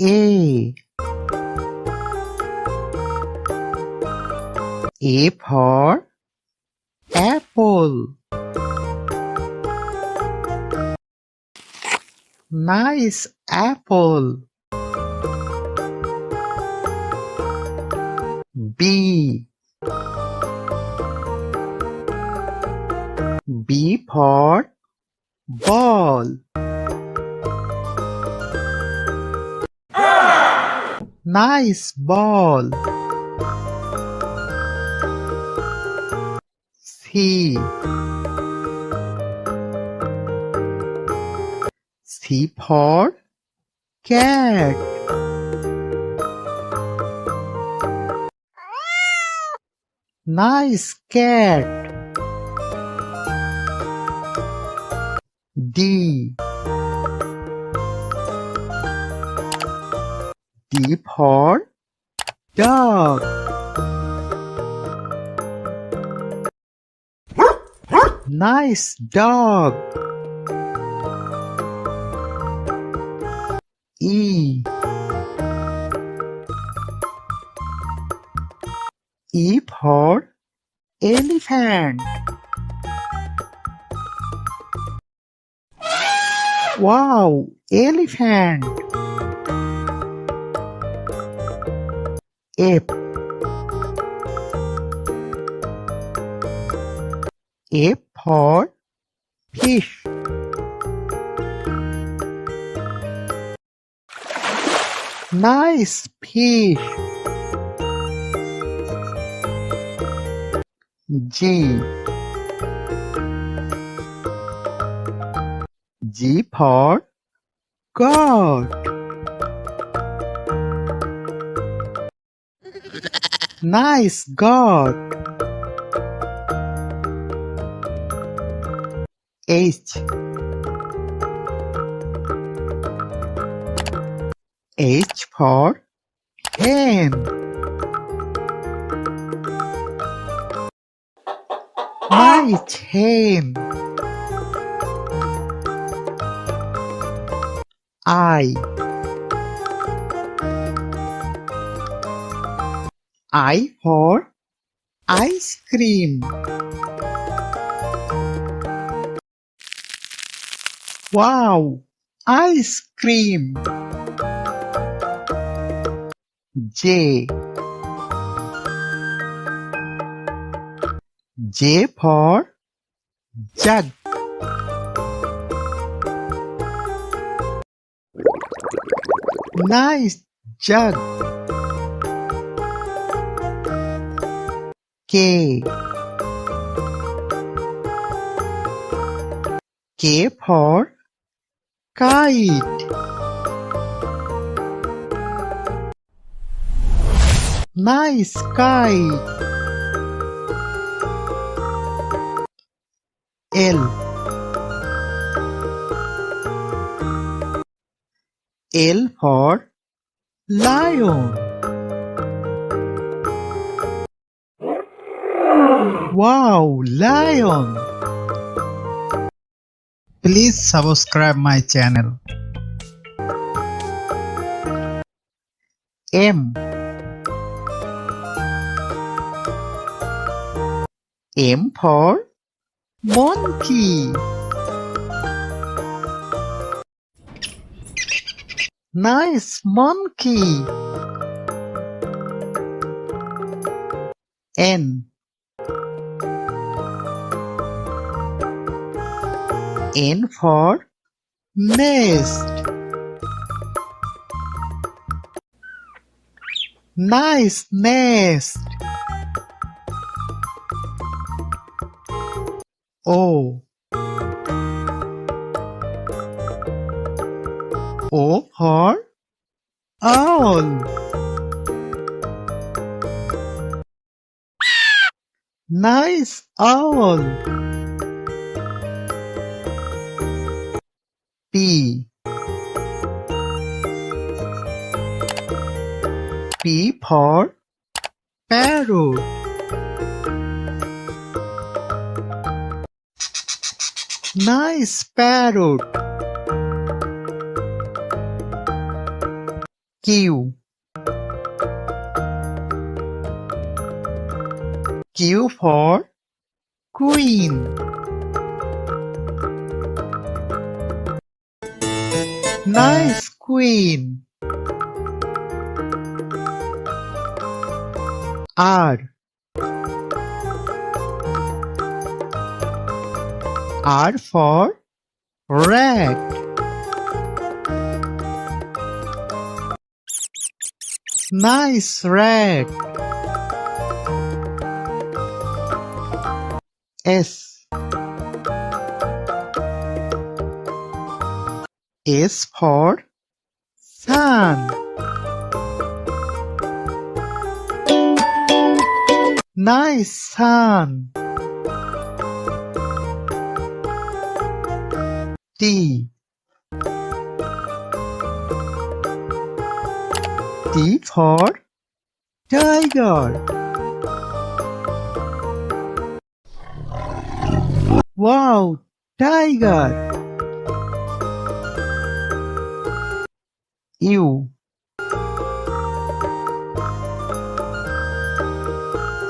A. A for apple. Nice apple. B. B for ball. Nice ball. C. C for cat. Nice cat. D. D for dog. Nice dog. E. E for elephant. Wow, elephant. F. F for fish. Nice fish. G. G for goat. Nice goat. H. H for hen. Nice hen. I. I for ice cream. Wow, ice cream. J. J for jug. Nice jug. K. K for kite. Nice kite. L. L for lion. Wow, lion. Please subscribe my channel. M. M for monkey. Nice monkey. N. N for nest. Nice nest. O. O for owl. Nice owl. P. P for parrot. Nice parrot. Q. Q for Queen. Nice queen. R. R for rat. Nice rat. S. S for sun. Nice sun. T. T for tiger. Wow, tiger. U.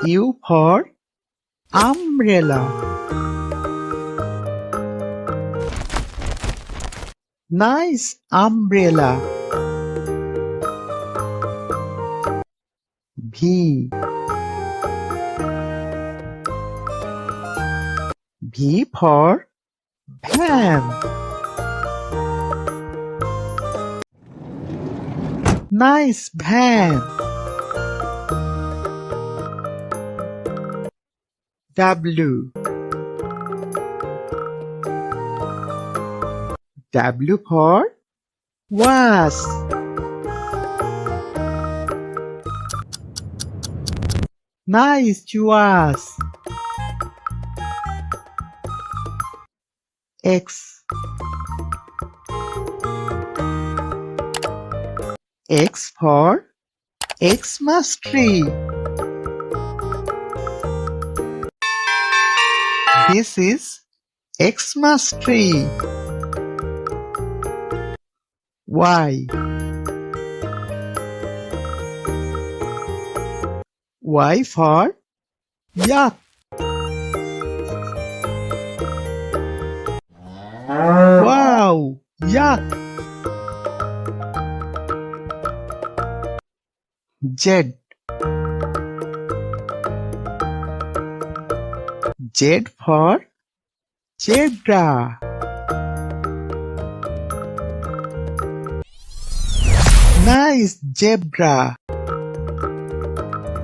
U for umbrella. Nice umbrella. V. V for van. Nice van. W. W for wasp. Nice wasp. X. X for Xmas tree. This is Xmas tree. Y. Y for yak. Wow, yak. Z. Z for zebra. Nice zebra.